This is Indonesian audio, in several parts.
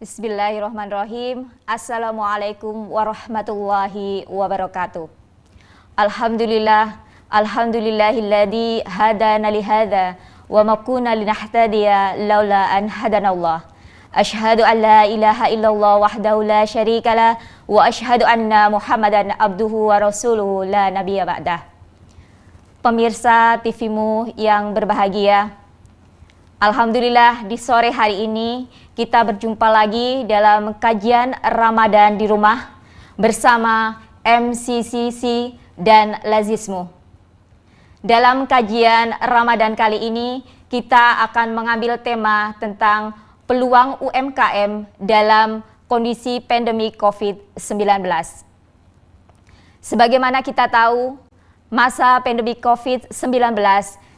Bismillahirrahmanirrahim. Assalamualaikum warahmatullahi wabarakatuh. Alhamdulillahilladzi hadana lihadza wa ma kunna linahtadiya laula an hadanallah. Asyhadu an la ilaha illallah wahdahu la syarikalah wa asyhadu anna Muhammadan abduhu wa rasuluhu la nabiyya ba'dah. Pemirsa TV-mu yang berbahagia, alhamdulillah di sore hari ini kita berjumpa lagi dalam kajian Ramadan di rumah bersama MCCC dan Lazismu. Dalam kajian Ramadan kali ini kita akan mengambil tema tentang peluang UMKM dalam kondisi pandemi COVID-19. Sebagaimana kita tahu, masa pandemi COVID-19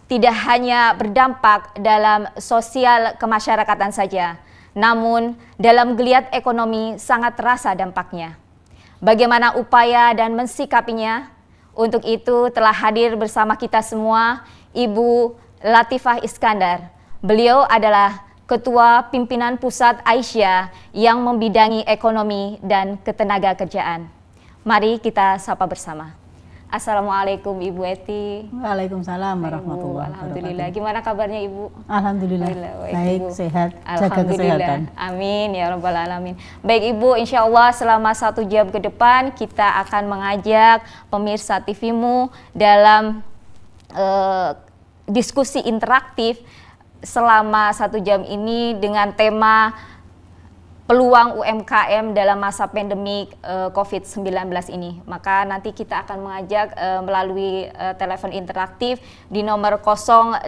tidak hanya berdampak dalam sosial kemasyarakatan saja, namun dalam geliat ekonomi sangat terasa dampaknya. Bagaimana upaya dan mensikapinya? Untuk itu telah hadir bersama kita semua Ibu Latifah Iskandar. Beliau adalah Ketua Pimpinan Pusat Aisyah yang membidangi ekonomi dan ketenagakerjaan. Mari kita sapa bersama. Assalamualaikum Ibu Eti. Waalaikumsalam warahmatullahi wabarakatuh. Alhamdulillah. Gimana kabarnya Ibu? Alhamdulillah. Baik, Ibu. sehat, jaga kesehatan. Amin ya rabbal alamin. Baik Ibu, insya Allah selama 1 jam ke depan kita akan mengajak pemirsa TV-mu dalam diskusi interaktif selama 1 jam ini dengan tema peluang UMKM dalam masa pandemi COVID-19 ini. Maka nanti kita akan mengajak melalui telepon interaktif di nomor 0852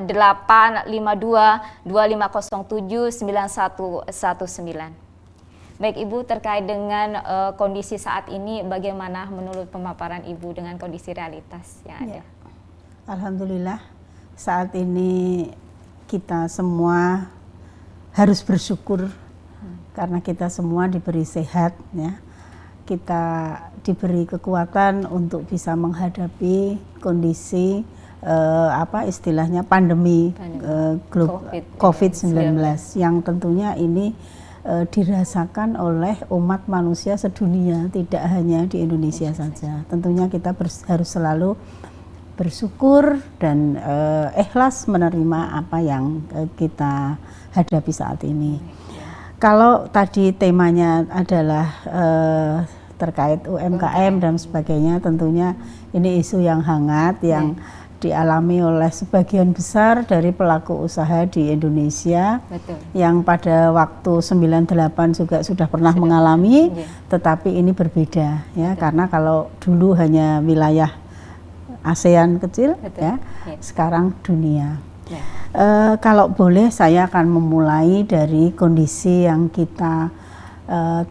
2507 9119. Baik Ibu, terkait dengan kondisi saat ini, bagaimana menurut pemaparan Ibu dengan kondisi realitas yang ada? Alhamdulillah, saat ini kita semua harus bersyukur karena kita semua diberi sehat, ya. Kita diberi kekuatan untuk bisa menghadapi kondisi istilahnya pandemi COVID-19 yang tentunya ini dirasakan oleh umat manusia sedunia, tidak hanya di Indonesia saja. Tentunya kita harus selalu bersyukur dan ikhlas menerima apa yang kita hadapi saat ini. Kalau tadi temanya adalah terkait UMKM dan sebagainya, tentunya ini isu yang hangat yang dialami oleh sebagian besar dari pelaku usaha di Indonesia. Betul. Yang pada waktu 98 juga sudah pernah mengalami, tetapi ini berbeda ya. Karena kalau dulu hanya wilayah ASEAN kecil, sekarang dunia. Kalau boleh saya akan memulai dari kondisi yang kita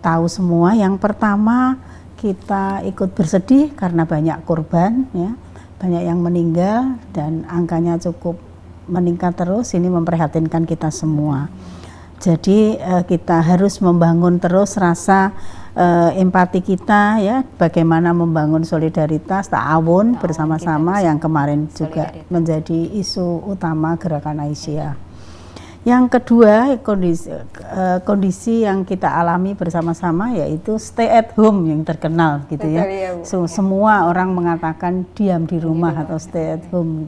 tahu semua. Yang pertama, kita ikut bersedih karena banyak korban, ya, banyak yang meninggal dan angkanya cukup meningkat terus. Ini memprihatinkan kita semua. Jadi kita harus membangun terus rasa empati kita, ya, bagaimana membangun solidaritas, ta'awun bersama-sama yang kemarin juga menjadi isu utama gerakan Aisyah. Yang kedua, kondisi yang kita alami bersama-sama yaitu stay at home yang terkenal gitu. Betul, ya. Semua orang mengatakan diam di rumah atau stay at home.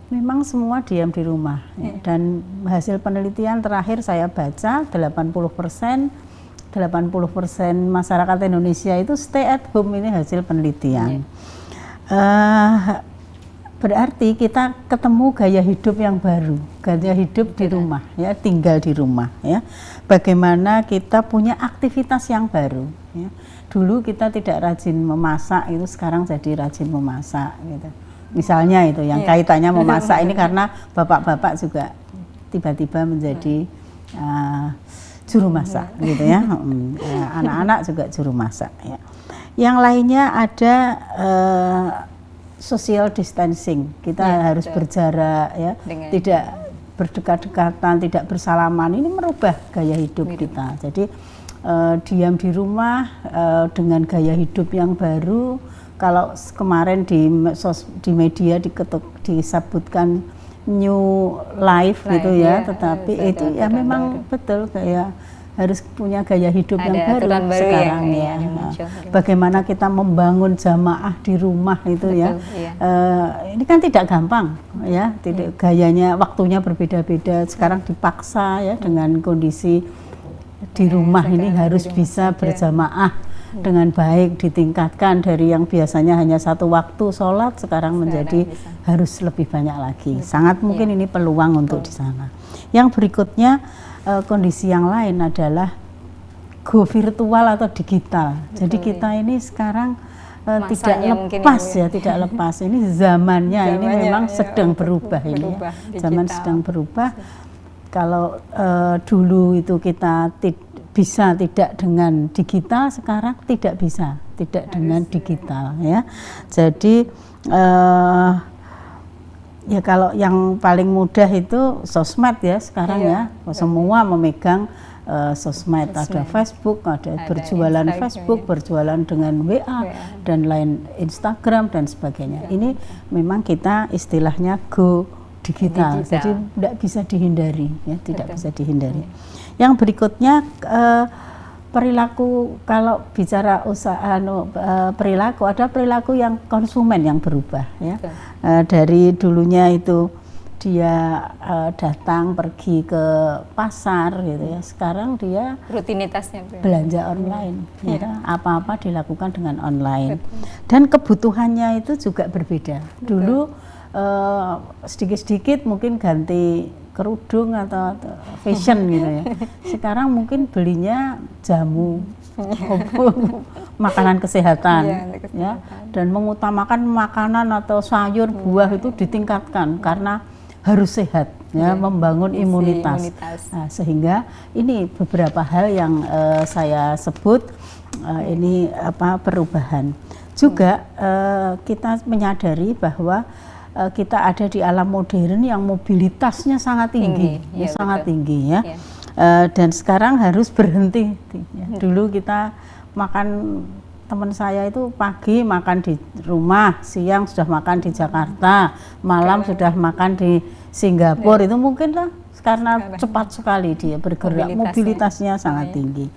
Memang semua diam di rumah, ya. Dan hasil penelitian terakhir saya baca 80% masyarakat Indonesia itu stay at home, ini hasil penelitian. Berarti kita ketemu gaya hidup yang baru, gaya hidup di rumah, ya, tinggal di rumah, ya. Bagaimana kita punya aktivitas yang baru, ya. Dulu kita tidak rajin memasak, itu sekarang jadi rajin memasak, gitu. Misalnya itu yang kaitannya memasak ini karena bapak-bapak juga tiba-tiba menjadi juru masak, gitu ya. Anak-anak juga juru masak, ya. Yang lainnya ada social distancing, kita harus berjarak, ya, tidak berdekat-dekatan, tidak bersalaman. Ini merubah gaya hidup kita. Jadi diam di rumah dengan gaya hidup yang baru. Kalau kemarin di media disebutkan new life gitu ya, tetapi itu ya memang betul kayak harus punya gaya hidup yang baru sekarang ya. Muncul, bagaimana kita membangun jamaah di rumah itu ya. Ini kan tidak gampang ya, gayanya, waktunya berbeda-beda. Sekarang dipaksa ya dengan kondisi di rumah ini harus bisa berjamaah dengan baik, ditingkatkan dari yang biasanya hanya satu waktu sholat sekarang menjadi harus lebih banyak lagi. Sangat mungkin ini peluang untuk di sana. Yang berikutnya, kondisi yang lain adalah go virtual atau digital. Jadi kita ini sekarang tidak lepas ya, tidak lepas. Ini zamannya ini memang sedang berubah ini. Zaman sedang berubah. Kalau dulu itu kita bisa tidak dengan digital, sekarang tidak bisa tidak dengan digital ya. Jadi ya kalau yang paling mudah itu sosmed ya sekarang ya, semua memegang sosmed. Ada Facebook, ada berjualan Instagram, Facebook, berjualan dengan WA dan lain, Instagram dan sebagainya. Ini memang kita istilahnya go digital. Jadi tidak bisa dihindari ya, tidak bisa dihindari. Yang berikutnya perilaku, kalau bicara usaha perilaku, ada perilaku yang konsumen yang berubah ya. Dari dulunya itu dia datang pergi ke pasar gitu ya, sekarang dia rutinitasnya belanja online ya, apa-apa dilakukan dengan online. Dan kebutuhannya itu juga berbeda. Dulu sedikit-sedikit mungkin ganti kerudung atau fashion gitu ya. Sekarang mungkin belinya jamu, makanan kesehatan ya, dan mengutamakan makanan atau sayur buah itu ditingkatkan karena harus sehat ya, membangun imunitas. Nah, sehingga ini beberapa hal yang saya sebut ini perubahan. Juga kita menyadari bahwa kita ada di alam modern yang mobilitasnya sangat tinggi, ya, sangat tinggi ya. Dan sekarang harus berhenti. Dulu kita makan, teman saya itu pagi makan di rumah, siang sudah makan di Jakarta, malam sudah makan di Singapura. Itu mungkin lah karena cepat sekali dia bergerak, mobilitasnya sangat tinggi.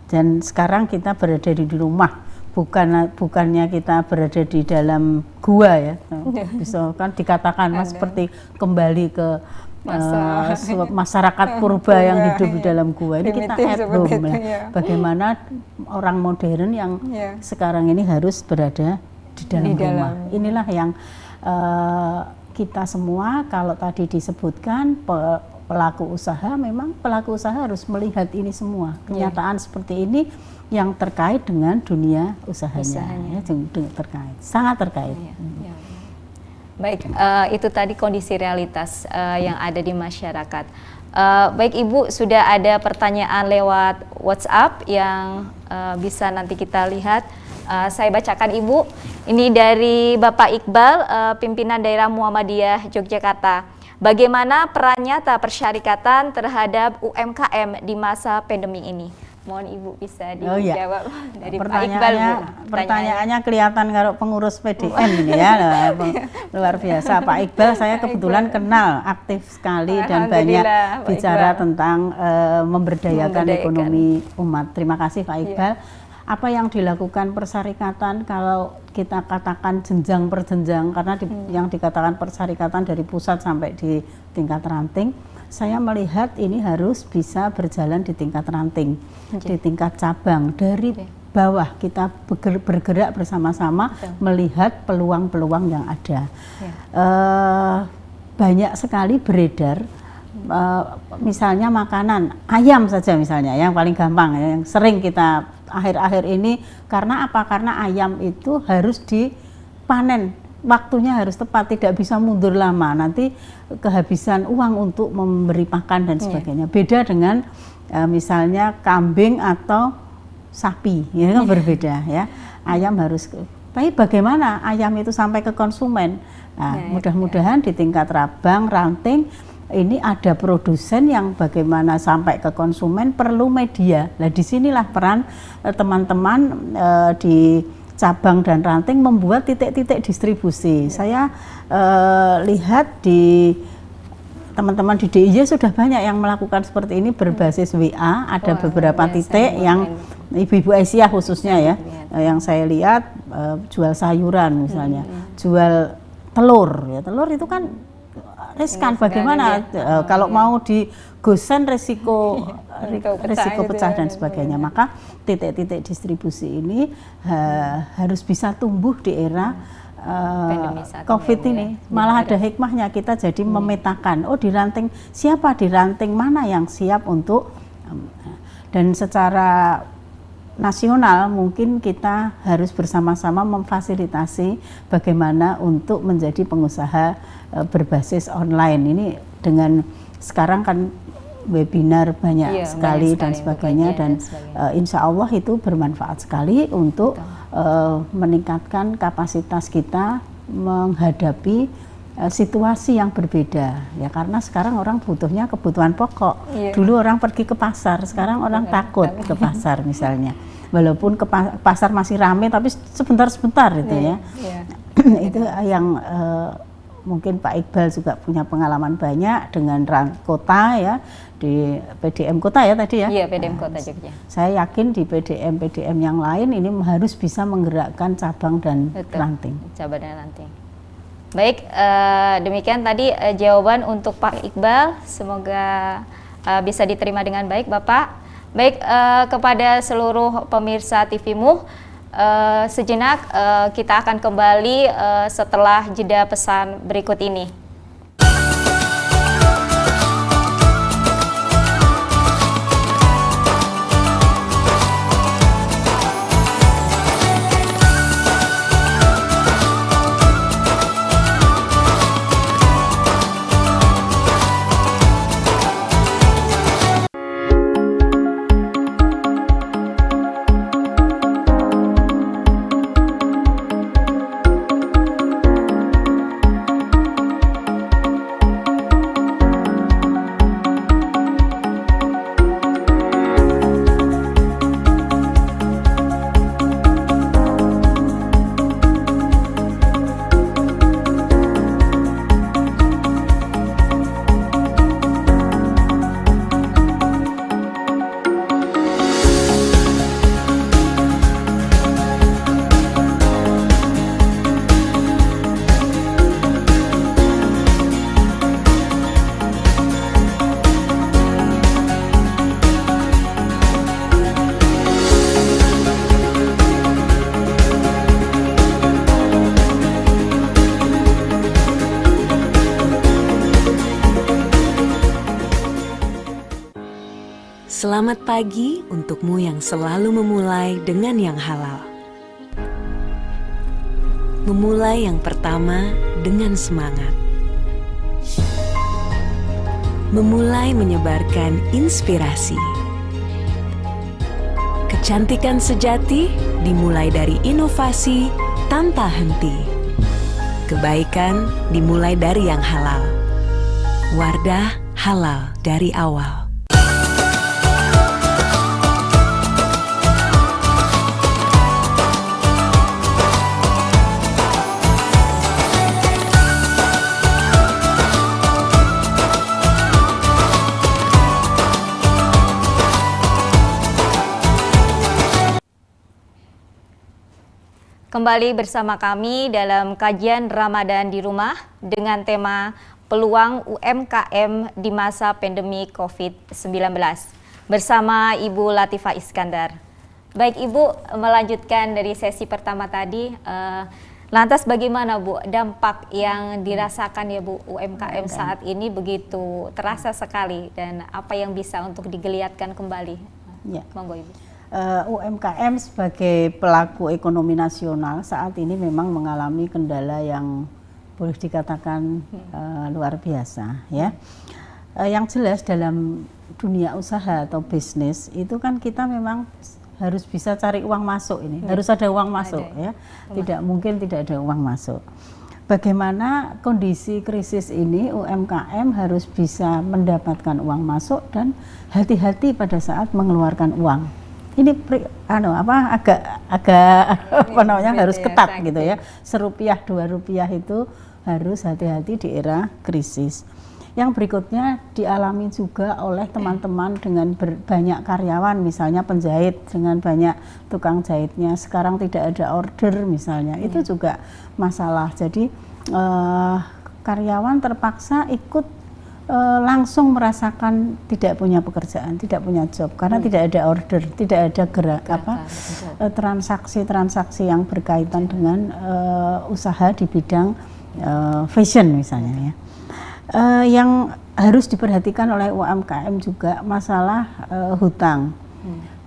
Dan sekarang kita berada di rumah. Bukannya kita berada di dalam gua ya, bisa kan dikatakan seperti kembali ke masyarakat purba yang hidup di dalam gua. Ini kita at home lah. Bagaimana orang modern yang sekarang ini harus berada di dalam rumah. Inilah yang kita semua, kalau tadi disebutkan pelaku usaha, memang pelaku usaha harus melihat ini semua, kenyataan seperti ini yang terkait dengan dunia usahanya. Ya, terkait, sangat terkait. Baik, itu tadi kondisi realitas yang ada di masyarakat. Baik Ibu, sudah ada pertanyaan lewat WhatsApp yang bisa nanti kita lihat. Saya bacakan Ibu. Ini dari Bapak Iqbal, pimpinan daerah Muhammadiyah Yogyakarta. Bagaimana peran nyata persyarikatan terhadap UMKM di masa pandemi ini? Mohon Ibu bisa dijawab dari Pak Iqbal, Bu. Pertanyaannya kelihatan kalau pengurus PDM ini ya, luar biasa. Pak Iqbal saya kebetulan kenal, aktif sekali dan banyak bicara tentang memberdayakan ekonomi umat. Terima kasih Pak Iqbal. Apa yang dilakukan persyarikatan, kalau kita katakan jenjang per jenjang, karena yang dikatakan persyarikatan dari pusat sampai di tingkat ranting, saya melihat ini harus bisa berjalan di tingkat ranting, di tingkat cabang, dari bawah kita bergerak bersama-sama melihat peluang-peluang yang ada. Banyak sekali beredar, misalnya makanan, ayam saja misalnya, yang paling gampang, yang sering kita akhir-akhir ini. Karena apa? Karena ayam itu harus dipanen, waktunya harus tepat, tidak bisa mundur lama, nanti kehabisan uang untuk memberi pakan dan sebagainya. Beda dengan misalnya kambing atau sapi, ya kan berbeda ya. Ayam harus, tapi bagaimana ayam itu sampai ke konsumen? Nah, mudah-mudahan di tingkat cabang, ranting, ini ada produsen yang bagaimana sampai ke konsumen, perlu media. Nah, disinilah peran teman-teman di cabang dan ranting membuat titik-titik distribusi. Saya lihat di teman-teman di DIY sudah banyak yang melakukan seperti ini berbasis WA. Ada beberapa titik yang ibu-ibu Aisyah khususnya ya, yang saya lihat jual sayuran misalnya, jual telur. Ya, telur itu kan riskan. Bagaimana kalau mau digosen risiko pecah dan sebagainya. Maka titik-titik distribusi ini harus bisa tumbuh di era COVID ini. Malah ada hikmahnya, kita jadi memetakan, oh di ranting siapa, di ranting mana yang siap untuk dan secara nasional mungkin kita harus bersama-sama memfasilitasi bagaimana untuk menjadi pengusaha berbasis online. Ini dengan sekarang kan webinar banyak sekali dan sebagainya, dan insya Allah itu bermanfaat sekali untuk meningkatkan kapasitas kita menghadapi situasi yang berbeda ya, karena sekarang orang butuhnya kebutuhan pokok. Dulu orang pergi ke pasar, sekarang orang takut ke pasar misalnya, walaupun ke pasar masih ramai tapi sebentar-sebentar itu ya. Itu yang mungkin Pak Iqbal juga punya pengalaman banyak dengan kota ya, di PDM kota ya tadi ya. Iya, PDM kota Jogja. Saya yakin di PDM yang lain ini harus bisa menggerakkan cabang dan ranting. Cabang dan ranting. Baik, demikian tadi jawaban untuk Pak Iqbal. Semoga bisa diterima dengan baik Bapak. Baik, kepada seluruh pemirsa TV-mu, sejenak kita akan kembali setelah jeda pesan berikut ini. Selamat pagi untukmu yang selalu memulai dengan yang halal. Memulai yang pertama dengan semangat. Memulai menyebarkan inspirasi. Kecantikan sejati dimulai dari inovasi tanpa henti. Kebaikan dimulai dari yang halal. Wardah halal dari awal. Kembali bersama kami dalam kajian Ramadan di rumah dengan tema peluang UMKM di masa pandemi COVID-19 bersama Ibu Latifah Iskandar. Baik Ibu, melanjutkan dari sesi pertama tadi, lantas bagaimana Bu dampak yang dirasakan ya Bu UMKM saat ini begitu terasa sekali, dan apa yang bisa untuk digeliatkan kembali? Ya. Monggo Ibu. UMKM sebagai pelaku ekonomi nasional saat ini memang mengalami kendala yang boleh dikatakan luar biasa ya. Yang jelas dalam dunia usaha atau bisnis itu kan kita memang harus bisa cari uang masuk ini, harus ada uang masuk ya. Tidak mungkin tidak ada uang masuk. Bagaimana kondisi krisis ini UMKM harus bisa mendapatkan uang masuk dan hati-hati pada saat mengeluarkan uang. Ini agak apa namanya harus ketat gitu ya. Serupiah dua rupiah itu harus hati-hati di era krisis. Yang berikutnya dialami juga oleh teman-teman dengan banyak karyawan, misalnya penjahit dengan banyak tukang jahitnya. Sekarang tidak ada order misalnya, itu juga masalah. Jadi karyawan terpaksa ikut langsung merasakan tidak punya pekerjaan, tidak punya job karena tidak ada order, tidak ada transaksi-transaksi yang berkaitan dengan usaha di bidang fashion misalnya ya. Yang harus diperhatikan oleh UMKM juga masalah hutang.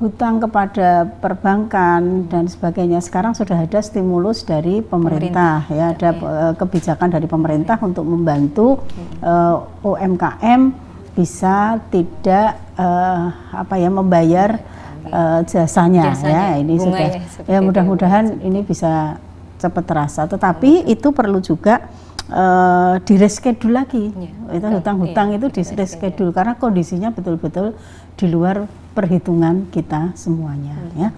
Hutang kepada perbankan dan sebagainya. Sekarang sudah ada stimulus dari pemerintah. Ya, ada kebijakan dari pemerintah untuk membantu UMKM bisa tidak membayar jasanya ya. Ini sudah ya mudah-mudahan ini bisa cepat terasa. Tetapi itu perlu juga direschedule lagi. Itu hutang-hutang itu direschedule karena kondisinya betul-betul di luar perhitungan kita semuanya ya.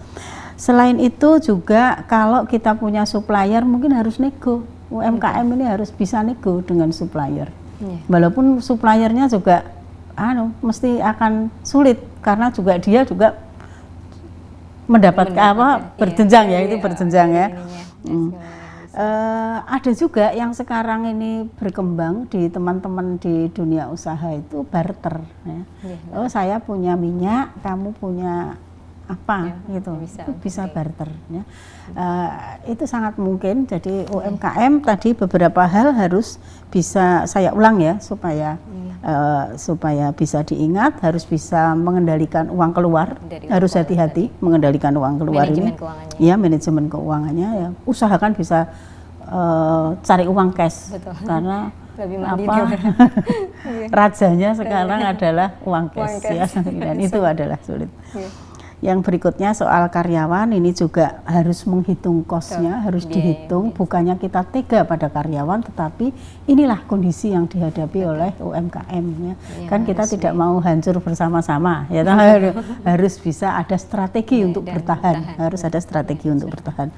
Selain itu juga kalau kita punya supplier mungkin harus nego. UMKM ini harus bisa nego dengan supplier. Walaupun suppliernya juga mesti akan sulit karena juga dia juga mendapatkan berjenjang ya, itu berjenjang ya. Ada juga yang sekarang ini berkembang di teman-teman di dunia usaha itu barter ya. Oh saya punya minyak, kamu punya apa gitu, bisa barter ya. Itu sangat mungkin. Jadi UMKM tadi beberapa hal harus bisa saya ulang ya supaya bisa diingat, harus bisa mengendalikan uang keluar, harus hati-hati mengendalikan uang keluar ini. Ya manajemen keuangannya ya. Usahakan bisa cari uang cash. Betul. Karena rajanya sekarang adalah uang cash ya, dan itu adalah sulit. Yang berikutnya soal karyawan, ini juga harus menghitung cost-nya, harus dihitung. Bukannya kita tega pada karyawan, tetapi inilah kondisi yang dihadapi oleh UMKM ya. Kan kita tidak mau hancur bersama-sama ya, harus bisa ada strategi untuk bertahan, harus ada strategi untuk bertahan.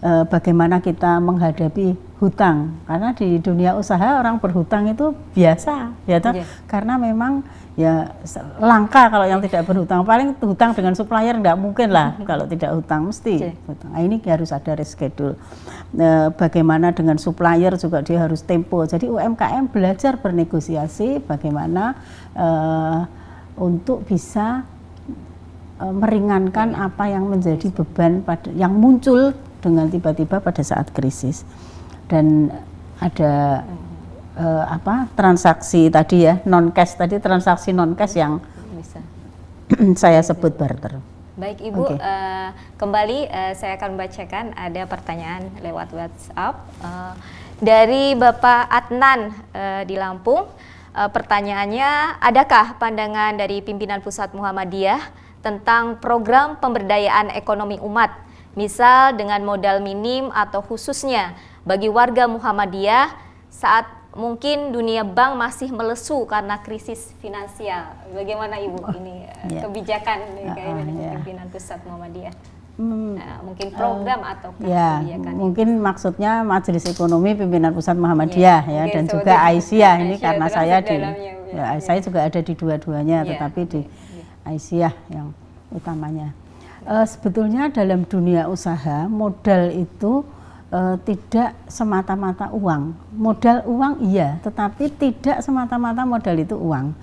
Bagaimana kita menghadapi hutang, karena di dunia usaha orang berhutang itu biasa ya karena memang ya langka kalau yang tidak berhutang. Paling hutang dengan supplier enggak mungkin lah kalau tidak hutang, mesti hutang. Nah, ini harus ada reschedule. Bagaimana dengan supplier juga dia harus tempo. Jadi UMKM belajar bernegosiasi bagaimana untuk bisa meringankan apa yang menjadi beban yang muncul dengan tiba-tiba pada saat krisis. Dan ada transaksi tadi ya, non cash tadi, transaksi non cash yang bisa saya sebut barter. Baik Ibu, kembali saya akan membacakan ada pertanyaan lewat WhatsApp dari Bapak Adnan di Lampung. Pertanyaannya, adakah pandangan dari pimpinan Pusat Muhammadiyah tentang program pemberdayaan ekonomi umat, misal dengan modal minim atau khususnya bagi warga Muhammadiyah saat mungkin dunia bank masih melesu karena krisis finansial? Bagaimana Ibu ini kebijakan pimpinan Pusat Muhammadiyah? Mungkin program atau kebijakan? Mungkin maksudnya Majelis Ekonomi Pimpinan Pusat Muhammadiyah ya, dan juga Aisyah ini karena saya juga ada di dua-duanya, tetapi di Aisyah yang utamanya. Sebetulnya dalam dunia usaha modal itu tidak semata-mata uang. Modal uang iya, tetapi tidak semata-mata modal itu uang.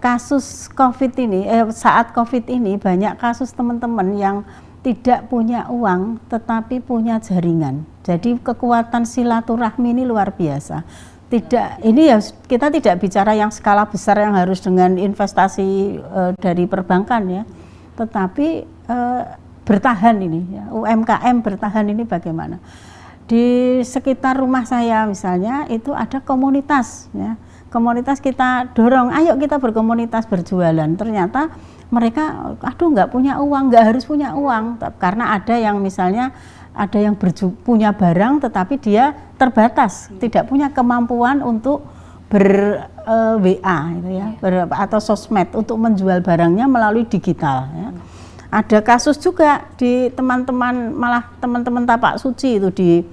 Kasus COVID ini, saat COVID ini banyak kasus teman-teman yang tidak punya uang tetapi punya jaringan. Jadi kekuatan silaturahmi ini luar biasa. Ini ya kita tidak bicara yang skala besar yang harus dengan investasi dari perbankan ya. Tetapi bertahan ini ya, UMKM bertahan ini bagaimana? Di sekitar rumah saya misalnya itu ada komunitas ya. Komunitas kita dorong, ayo kita berkomunitas berjualan. Ternyata mereka nggak punya uang, nggak harus punya uang, karena ada yang misalnya ada yang punya barang tetapi dia terbatas, tidak punya kemampuan untuk WA gitu ya, atau sosmed untuk menjual barangnya melalui digital ya. Ada kasus juga di malah teman-teman Tapak Suci itu di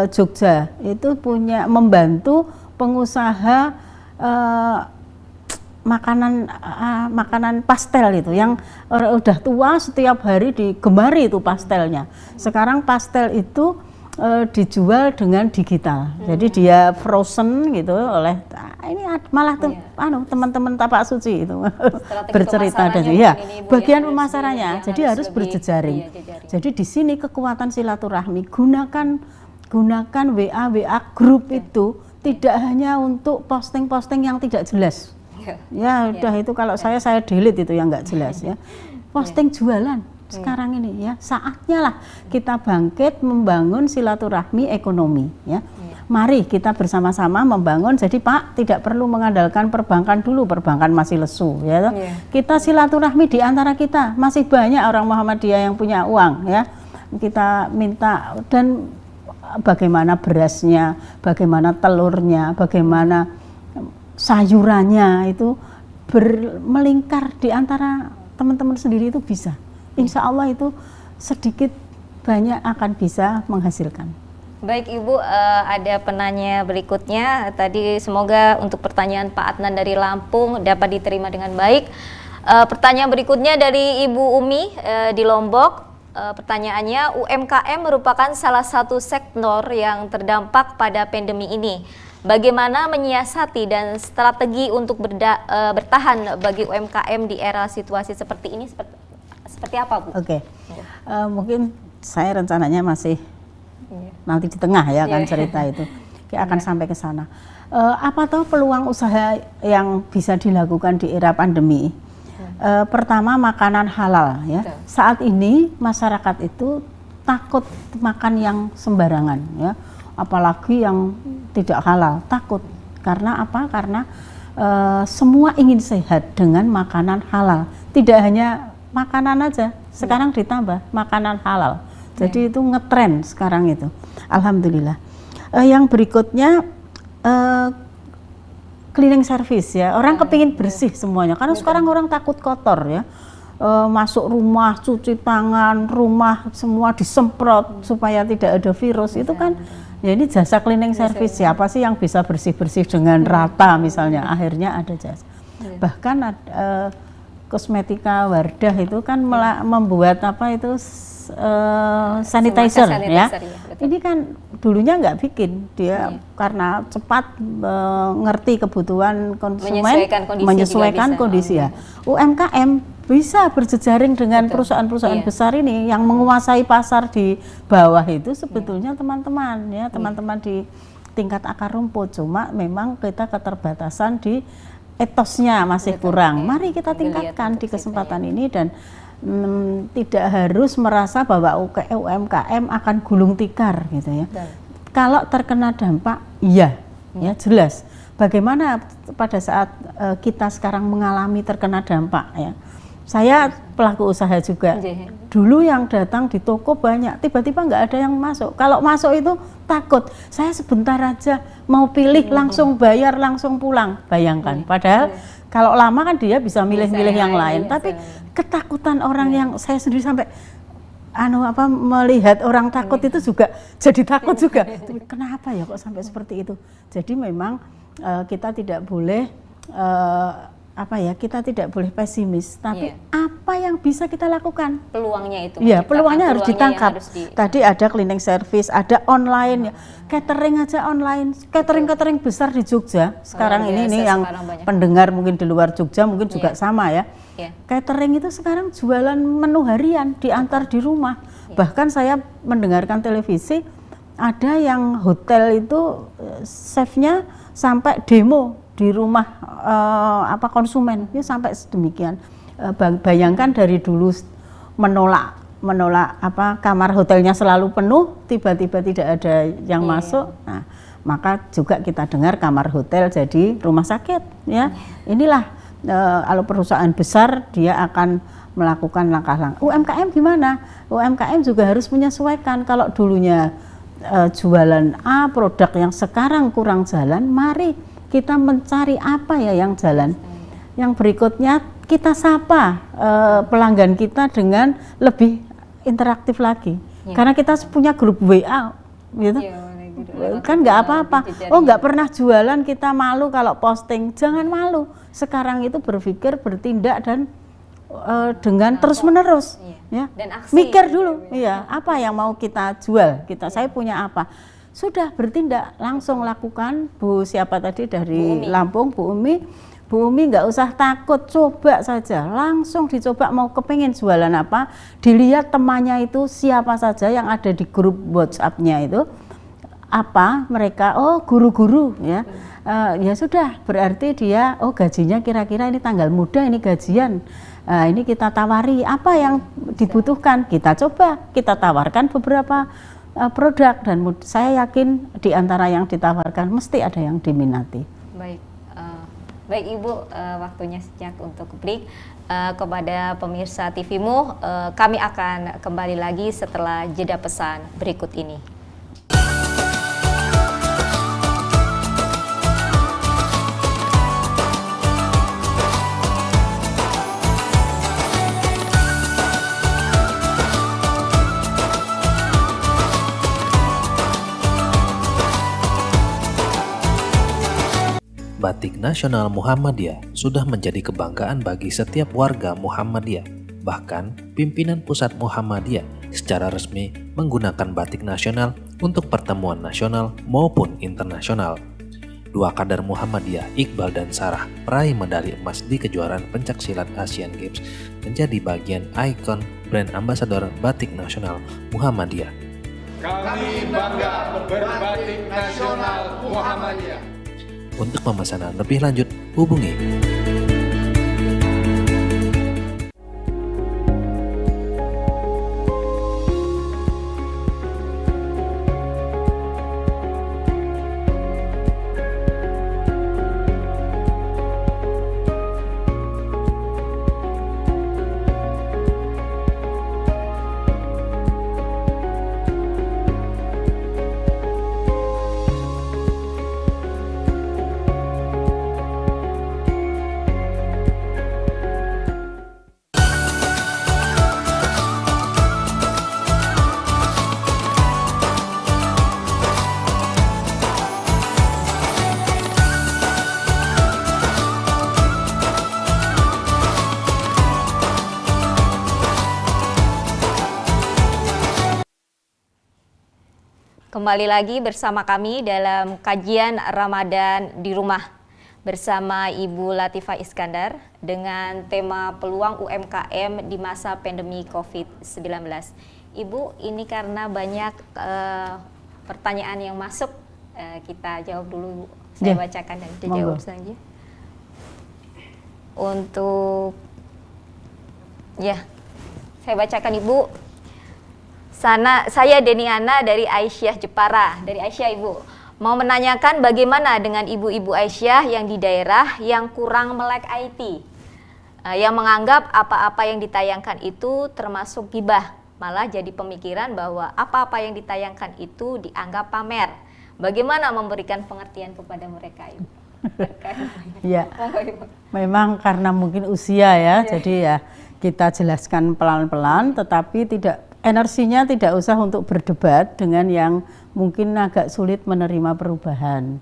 Jogja itu membantu pengusaha makanan pastel itu yang udah tua setiap hari digemari itu pastelnya. Sekarang pastel itu dijual dengan digital. Jadi dia frozen gitu oleh ini malah tuh teman-teman Tapak Suci itu bercerita dan bagian pemasarannya. Jadi harus berjejaring. Jadi di sini kekuatan silaturahmi, gunakan WA grup itu tidak hanya untuk posting-posting yang tidak jelas. Ya udah itu kalau saya delete itu yang nggak jelas ya. Posting jualan sekarang ini ya, saatnya lah kita bangkit membangun silaturahmi ekonomi ya. Mari kita bersama-sama membangun. Jadi Pak tidak perlu mengandalkan perbankan dulu, perbankan masih lesu ya. Kita silaturahmi di antara kita, masih banyak orang Muhammadiyah yang punya uang ya. Kita minta, dan bagaimana berasnya, bagaimana telurnya, bagaimana sayurannya itu melingkar di antara teman-teman sendiri itu bisa. Insya Allah itu sedikit banyak akan bisa menghasilkan. Baik Ibu, ada penanya berikutnya. Tadi semoga untuk pertanyaan Pak Adnan dari Lampung dapat diterima dengan baik. Pertanyaan berikutnya dari Ibu Umi di Lombok. Pertanyaannya, UMKM merupakan salah satu sektor yang terdampak pada pandemi ini. Bagaimana menyiasati dan strategi untuk bertahan bagi UMKM di era situasi seperti ini? Seperti apa, Bu? Oke. Mungkin saya rencananya masih nanti di tengah ya akan cerita itu. Akan sampai ke sana. Apa tahu peluang usaha yang bisa dilakukan di era pandemi? Pertama, makanan halal ya. Saat ini masyarakat itu takut makan yang sembarangan ya. Apalagi yang tidak halal, takut. Karena apa? Karena semua ingin sehat dengan makanan halal. Tidak hanya makanan aja, sekarang ditambah makanan halal. Jadi itu ngetren sekarang itu. Alhamdulillah. Yang berikutnya cleaning service ya. Orang kepingin bersih semuanya. Karena sekarang orang takut kotor ya. Masuk rumah, cuci tangan, rumah semua disemprot supaya tidak ada virus. Itu kan ya ini jasa cleaning service. Siapa sih yang bisa bersih-bersih dengan rata misalnya? Akhirnya ada jasa. Bahkan kosmetika Wardah itu kan membuat apa itu sanitizer ya. Ini kan dulunya nggak bikin dia karena cepat ngerti kebutuhan konsumen, menyesuaikan kondisi ya. UMKM bisa berjejaring dengan perusahaan-perusahaan besar ini yang menguasai pasar di bawah itu sebetulnya teman-teman ya, teman-teman di tingkat akar rumput. Cuma memang kita keterbatasan di etosnya masih kurang. Mari kita tingkatkan di kesempatan ini dan tidak harus merasa bahwa UMKM akan gulung tikar gitu ya. Kalau terkena dampak, ya jelas. Bagaimana pada saat kita sekarang mengalami terkena dampak ya. Saya pelaku usaha juga. Dulu yang datang di toko banyak, tiba-tiba nggak ada yang masuk. Kalau masuk itu takut. Saya sebentar aja mau pilih langsung bayar langsung pulang. Bayangkan. Padahal kalau lama kan dia bisa milih-milih yang lain. Tapi ketakutan orang yang saya sendiri sampai melihat orang takut itu juga jadi takut juga. Kenapa ya kok sampai seperti itu? Jadi memang kita tidak boleh kita tidak boleh pesimis, tapi apa yang bisa kita lakukan? Peluangnya itu. Iya, peluangnya harus ditangkap. Tadi ada cleaning service, ada online, catering aja online, catering besar di Jogja. Sekarang ini yang pendengar mungkin di luar Jogja mungkin juga sama ya. Catering itu sekarang jualan menu harian diantar di rumah. Bahkan saya mendengarkan televisi ada yang hotel itu chefnya sampai demo di rumah konsumen ya, sampai sedemikian. Bayangkan dari dulu menolak kamar hotelnya selalu penuh, tiba-tiba tidak ada yang masuk. Nah, maka juga kita dengar kamar hotel jadi rumah sakit ya. Inilah kalau perusahaan besar dia akan melakukan langkah-langkah. UMKM gimana? UMKM juga harus menyesuaikan. Kalau dulunya jualan A, produk yang sekarang kurang jalan, mari kita mencari apa ya yang jalan. Yang berikutnya kita sapa pelanggan kita dengan lebih interaktif lagi. Karena kita punya grup WA gitu. kan nggak apa-apa. Oh nggak pernah jualan kita malu kalau posting, jangan malu. Sekarang itu berpikir, bertindak dan dengan terus menerus, ya. Dan aksi, mikir dulu, iya apa yang mau kita jual, saya punya apa, sudah bertindak langsung lakukan. Bu siapa tadi dari Lampung, Bu Umi nggak usah takut, coba saja, langsung dicoba. Mau kepengen jualan apa, dilihat temannya itu siapa saja yang ada di grup WhatsApp-nya itu, apa mereka, oh guru-guru ya. Ya sudah, berarti dia gajinya kira-kira ini tanggal muda ini gajian. Ini kita tawari apa yang dibutuhkan, kita coba, kita tawarkan beberapa produk dan saya yakin di antara yang ditawarkan mesti ada yang diminati. Baik Ibu, waktunya sejak untuk break. Kepada pemirsa TVMu, kami akan kembali lagi setelah jeda pesan berikut ini. Batik nasional Muhammadiyah sudah menjadi kebanggaan bagi setiap warga Muhammadiyah. Bahkan, pimpinan pusat Muhammadiyah secara resmi menggunakan batik nasional untuk pertemuan nasional maupun internasional. Dua kader Muhammadiyah, Iqbal dan Sarah, peraih medali emas di kejuaraan pencaksilat Asian Games, menjadi bagian ikon brand ambasador batik nasional Muhammadiyah. Kami bangga berbatik nasional Muhammadiyah. Untuk pemesanan lebih lanjut, hubungi Kembali lagi bersama kami dalam kajian Ramadan di rumah bersama Ibu Latifah Iskandar dengan tema peluang UMKM di masa pandemi COVID-19. Ibu, ini karena banyak pertanyaan yang masuk, kita jawab dulu. Saya bacakan dan dijawab saja. Untuk saya bacakan Ibu. Saya Deniana dari Aisyah Jepara, dari Aisyah Ibu. Mau menanyakan bagaimana dengan ibu-ibu Aisyah yang di daerah yang kurang melek IT, yang menganggap apa-apa yang ditayangkan itu termasuk gibah, malah jadi pemikiran bahwa apa-apa yang ditayangkan itu dianggap pamer. Bagaimana memberikan pengertian kepada mereka Ibu? Ya, memang karena mungkin usia ya, jadi ya kita jelaskan pelan-pelan, tetapi energinya tidak usah untuk berdebat dengan yang mungkin agak sulit menerima perubahan.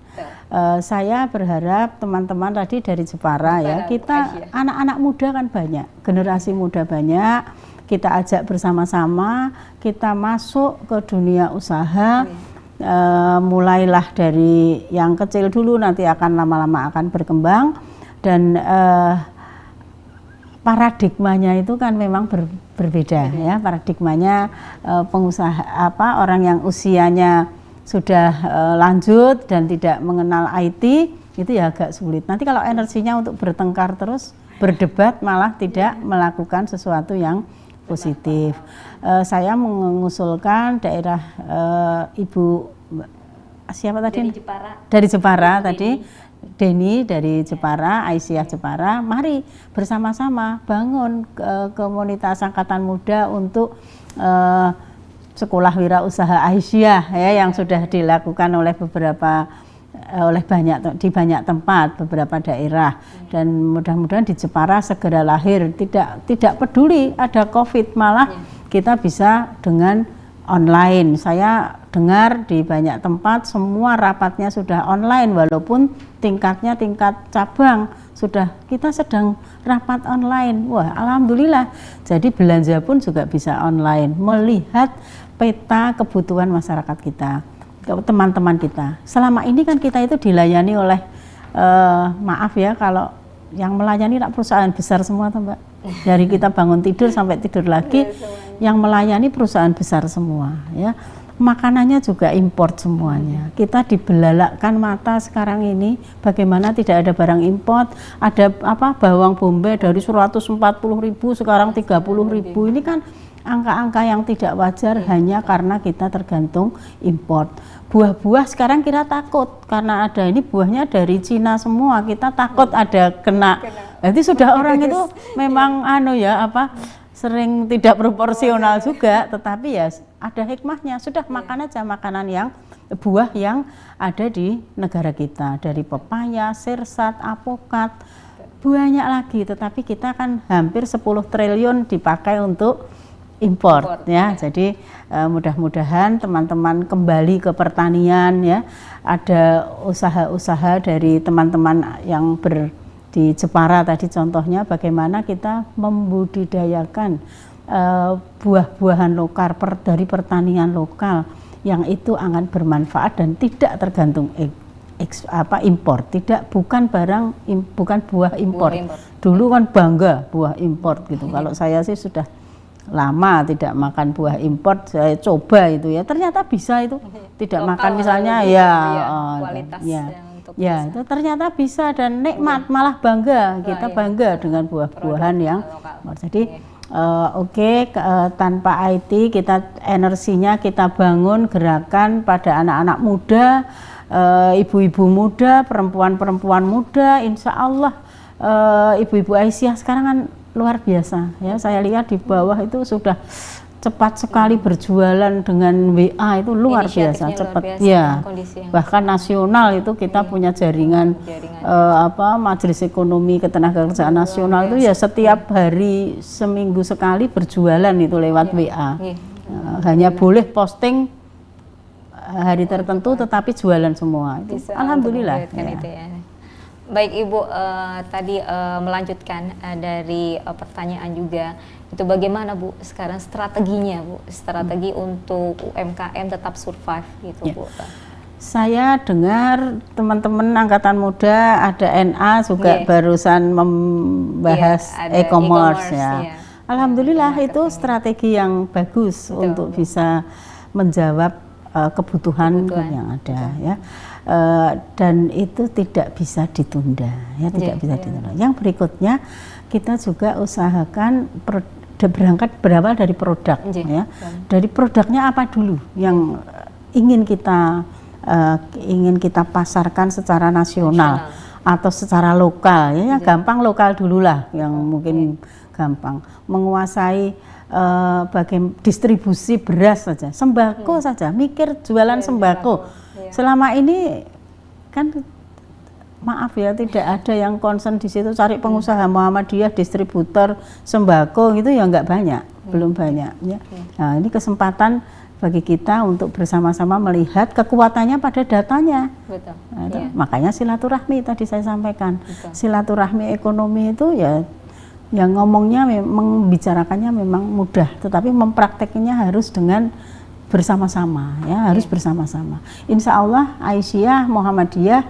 Saya berharap teman-teman tadi dari Jepara ya, kita anak-anak muda kan banyak, generasi muda banyak, kita ajak bersama-sama, kita masuk ke dunia usaha, mulailah dari yang kecil dulu, nanti akan lama-lama akan berkembang, dan paradigmanya itu kan memang berbeda ya, paradigmanya pengusaha orang yang usianya sudah lanjut dan tidak mengenal IT itu ya agak sulit. Nanti kalau energinya untuk bertengkar terus, berdebat, malah tidak melakukan sesuatu yang positif. Saya mengusulkan daerah Ibu siapa tadi? Dari Jepara tadi. Deni dari Jepara, Aisyah Jepara, mari bersama-sama bangun komunitas angkatan muda untuk sekolah wirausaha Aisyah ya, yang sudah dilakukan oleh di banyak tempat, beberapa daerah, dan mudah-mudahan di Jepara segera lahir, tidak peduli ada COVID, malah kita bisa dengan online. Saya dengar di banyak tempat semua rapatnya sudah online, walaupun tingkatnya tingkat cabang sudah, kita sedang rapat online. Wah, alhamdulillah. Jadi belanja pun juga bisa online, melihat peta kebutuhan masyarakat kita, teman-teman kita. Selama ini kan kita itu dilayani oleh maaf ya, kalau yang melayani perusahaan besar semua tuh, Mbak. Dari kita bangun tidur sampai tidur lagi, yang melayani perusahaan besar semua ya. Makanannya juga import semuanya. Kita dibelalakkan mata sekarang ini, bagaimana tidak ada barang import. Ada bawang bombay dari 140.000 sekarang 30.000. Ini kan angka-angka yang tidak wajar hanya karena kita tergantung import. Buah-buah sekarang kita takut karena ada ini buahnya dari Cina semua, kita takut ada kena. Nanti sudah orang itu memang sering tidak proporsional juga, tetapi ya ada hikmahnya. Sudah makan aja makanan yang buah yang ada di negara kita, dari pepaya, sirsat, apokat, banyak lagi. Tetapi kita kan hampir 10 triliun dipakai untuk import ya. Jadi mudah-mudahan teman-teman kembali ke pertanian ya. Ada usaha-usaha dari teman-teman yang di Jepara tadi contohnya, bagaimana kita membudidayakan buah-buahan lokal dari pertanian lokal yang itu akan bermanfaat dan tidak tergantung impor. Bukan buah impor. Dulu kan bangga buah impor gitu. Kalau saya sih sudah lama tidak makan buah impor, saya coba itu ya, ternyata bisa itu tidak lokal, makan misalnya itu ternyata bisa dan nikmat, malah bangga, kita bangga dengan buah-buahan yang lokal. Jadi tanpa IT kita energinya kita bangun gerakan pada anak-anak muda, ibu-ibu muda, perempuan-perempuan muda, insya Allah ibu-ibu Aisyah sekarang kan luar biasa ya, saya lihat di bawah itu sudah cepat sekali berjualan dengan WA, itu luar biasa cepat ya, bahkan nasional itu kita punya jaringan Majelis Ekonomi Ketenagakerjaan Nasional itu ya setiap hari seminggu sekali berjualan itu lewat WA. Hanya boleh posting hari tertentu tetapi jualan semua itu. Alhamdulillah ya. Baik Ibu, tadi melanjutkan dari pertanyaan juga, itu bagaimana Bu sekarang strateginya Bu, strategi untuk UMKM tetap survive gitu ya. Bu. Saya dengar teman-teman angkatan muda ada NA juga barusan membahas e-commerce ya. Alhamdulillah itu strategi yang bagus untuk bisa menjawab kebutuhan yang ada ya. Dan itu tidak bisa ditunda ya, tidak bisa ditunda. Yang berikutnya kita juga usahakan berawal dari produk ya. Dari produknya apa dulu yang ingin kita pasarkan secara nasional atau secara lokal ya, gampang lokal dululah yang mungkin gampang. Menguasai distribusi beras saja, sembako saja, mikir jualan sembako. Selama ini kan maaf ya, tidak ada yang concern di situ, cari pengusaha Muhammadiyah distributor sembako gitu ya, nggak banyak, belum banyak ya. Nah, ini kesempatan bagi kita untuk bersama-sama melihat kekuatannya pada datanya. Betul. Nah, makanya silaturahmi tadi saya sampaikan. Betul. Silaturahmi ekonomi itu ya, yang ngomongnya membicarakannya memang mudah, tetapi mempraktekinya harus dengan bersama-sama ya, harus bersama-sama. Insya Allah Aisyah Muhammadiyah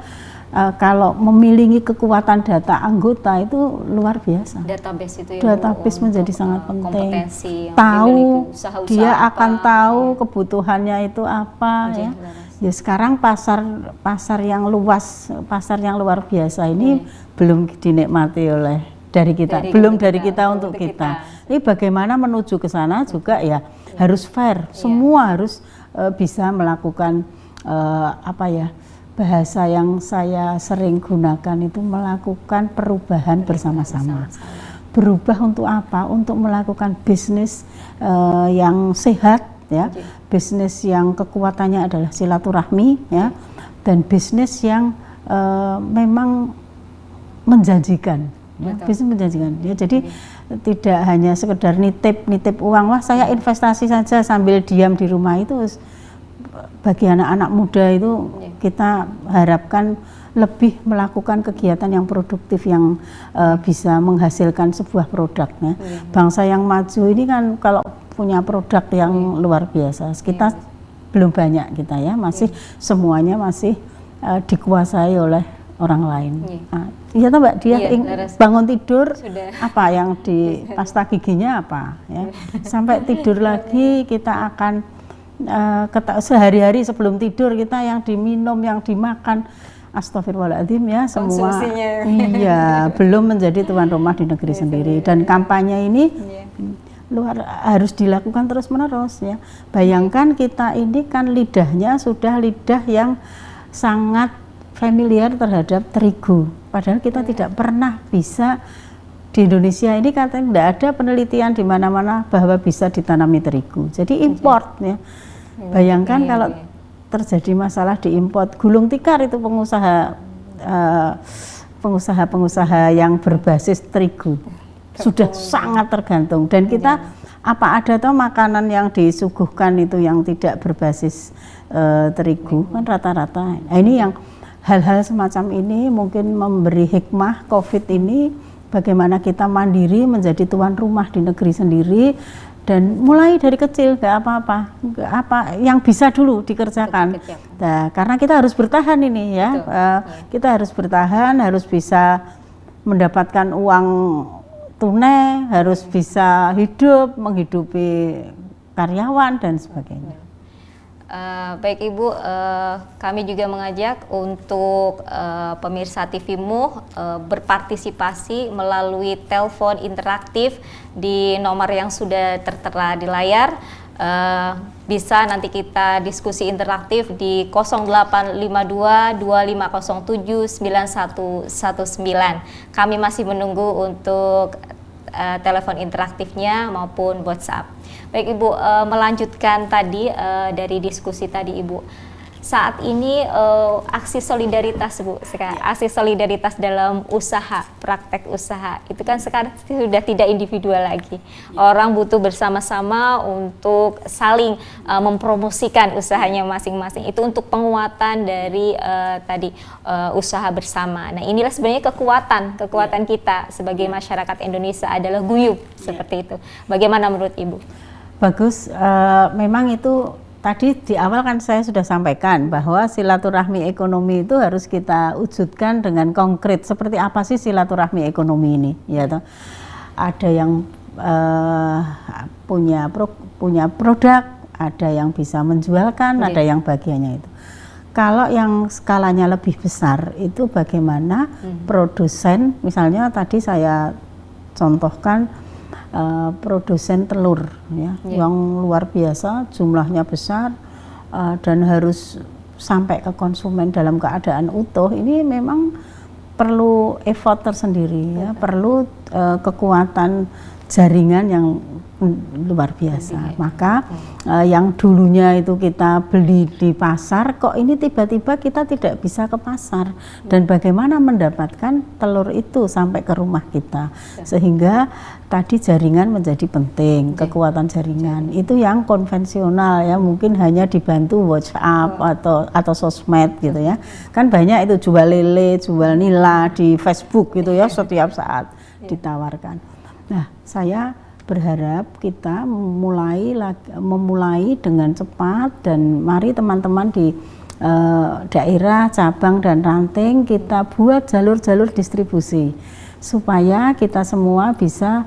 kalau memiliki kekuatan data anggota itu luar biasa. Database itu ya, database menjadi sangat penting. Tahu dia akan tahu kebutuhannya itu apa ya. Ya sekarang pasar yang luas, pasar yang luar biasa ini belum dinikmati oleh dari kita, dari kita untuk kita. Ini bagaimana menuju ke sana juga ya harus fair, semua harus bisa melakukan bahasa yang saya sering gunakan itu melakukan perubahan bersama-sama. Berubah untuk apa? Untuk melakukan bisnis yang sehat ya, bisnis yang kekuatannya adalah silaturahmi ya, dan bisnis yang memang menjanjikan. Ya, bisnis menjanjikan. Ya, jadi tidak hanya sekedar nitip uang, wah saya investasi saja sambil diam di rumah. Itu bagi anak-anak muda itu kita harapkan lebih melakukan kegiatan yang produktif yang bisa menghasilkan sebuah produk. Bangsa yang maju ini kan kalau punya produk yang luar biasa, kita belum banyak kita ya, masih semuanya masih dikuasai oleh orang lain. Iya toh Mbak, dia bangun tidur sudah. Apa yang di pasta giginya apa ya, sampai tidur lagi kita akan sehari-hari sebelum tidur kita yang diminum, yang dimakan, astagfirullahaladzim ya, semua iya belum menjadi tuan rumah di negeri sendiri. Dan kampanye ini harus dilakukan terus-menerus ya. Bayangkan kita ini kan lidahnya sudah lidah yang sangat familiar terhadap terigu, padahal kita tidak pernah bisa di Indonesia ini katanya tidak ada penelitian di mana-mana bahwa bisa ditanami terigu, jadi import ya. Bayangkan kalau terjadi masalah di import, gulung tikar itu pengusaha yang berbasis terigu sudah sangat tergantung, dan kita apa ada toh makanan yang disuguhkan itu yang tidak berbasis terigu kan rata-rata. Nah, ini yang hal-hal semacam ini mungkin memberi hikmah COVID ini, bagaimana kita mandiri menjadi tuan rumah di negeri sendiri, dan mulai dari kecil nggak apa-apa, yang bisa dulu dikerjakan. Nah, karena kita harus bertahan ini ya, kita harus bertahan, harus bisa mendapatkan uang tunai, harus bisa hidup, menghidupi karyawan dan sebagainya. Baik Ibu, kami juga mengajak untuk pemirsa TV-MUH berpartisipasi melalui telepon interaktif di nomor yang sudah tertera di layar. Bisa nanti kita diskusi interaktif di 0852 2507 9119. Kami masih menunggu untuk telepon interaktifnya maupun WhatsApp. Baik Ibu, melanjutkan tadi dari diskusi tadi Ibu, saat ini aksi solidaritas Bu, aksi solidaritas dalam usaha, praktek usaha itu kan sekarang sudah tidak individual lagi. Orang butuh bersama-sama untuk saling mempromosikan usahanya masing-masing. Itu untuk penguatan dari usaha bersama. Nah, inilah sebenarnya kekuatan kita sebagai masyarakat Indonesia adalah guyup seperti itu. Bagaimana menurut Ibu? Bagus, memang itu tadi di awal kan saya sudah sampaikan bahwa silaturahmi ekonomi itu harus kita wujudkan dengan konkret. Seperti apa sih silaturahmi ekonomi ini? Ya, toh? Ada yang punya produk, ada yang bisa menjualkan, ada yang bagiannya itu. Kalau yang skalanya lebih besar itu bagaimana produsen, misalnya tadi saya contohkan produsen telur ya, yang luar biasa, jumlahnya besar dan harus sampai ke konsumen dalam keadaan utuh. Ini memang perlu effort tersendiri ya, perlu kekuatan jaringan yang luar biasa. Maka yang dulunya itu kita beli di pasar, kok ini tiba-tiba kita tidak bisa ke pasar, dan bagaimana mendapatkan telur itu sampai ke rumah kita, sehingga tadi jaringan menjadi penting. Kekuatan jaringan itu yang konvensional ya, mungkin hanya dibantu WhatsApp atau sosmed gitu ya, kan banyak itu jual lele, jual nila di Facebook gitu ya, setiap saat ditawarkan. Nah, saya berharap kita memulai dengan cepat, dan mari teman-teman di daerah, cabang dan ranting kita buat jalur-jalur distribusi supaya kita semua bisa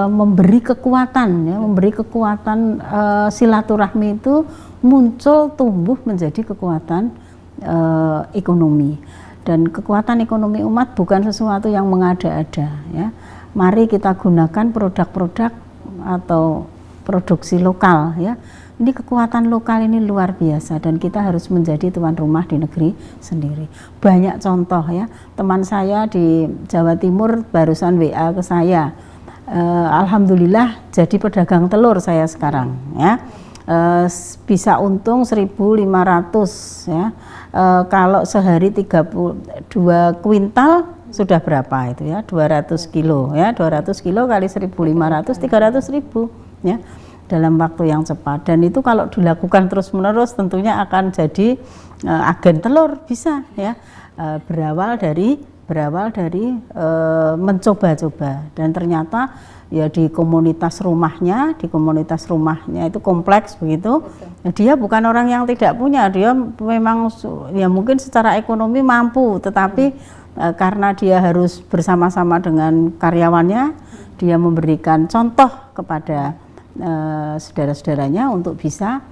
memberi kekuatan ya, silaturahmi itu muncul, tumbuh menjadi kekuatan ekonomi. Dan kekuatan ekonomi umat bukan sesuatu yang mengada-ada ya. Mari kita gunakan produk-produk atau produksi lokal ya. Ini kekuatan lokal ini luar biasa, dan kita harus menjadi tuan rumah di negeri sendiri. Banyak contoh ya, teman saya di Jawa Timur barusan WA ke saya, alhamdulillah jadi pedagang telur saya sekarang ya, bisa untung 1.500 ya. Kalau sehari 32 kuintal sudah berapa itu ya, 200 kilo ya, 200 kilo kali 1.500, 300.000 ya, dalam waktu yang cepat. Dan itu kalau dilakukan terus-menerus tentunya akan jadi agen telur bisa ya, berawal dari mencoba-coba, dan ternyata ya di komunitas rumahnya itu kompleks begitu. Dia bukan orang yang tidak punya, dia memang ya mungkin secara ekonomi mampu, tetapi karena dia harus bersama-sama dengan karyawannya, dia memberikan contoh kepada saudara-saudaranya untuk bisa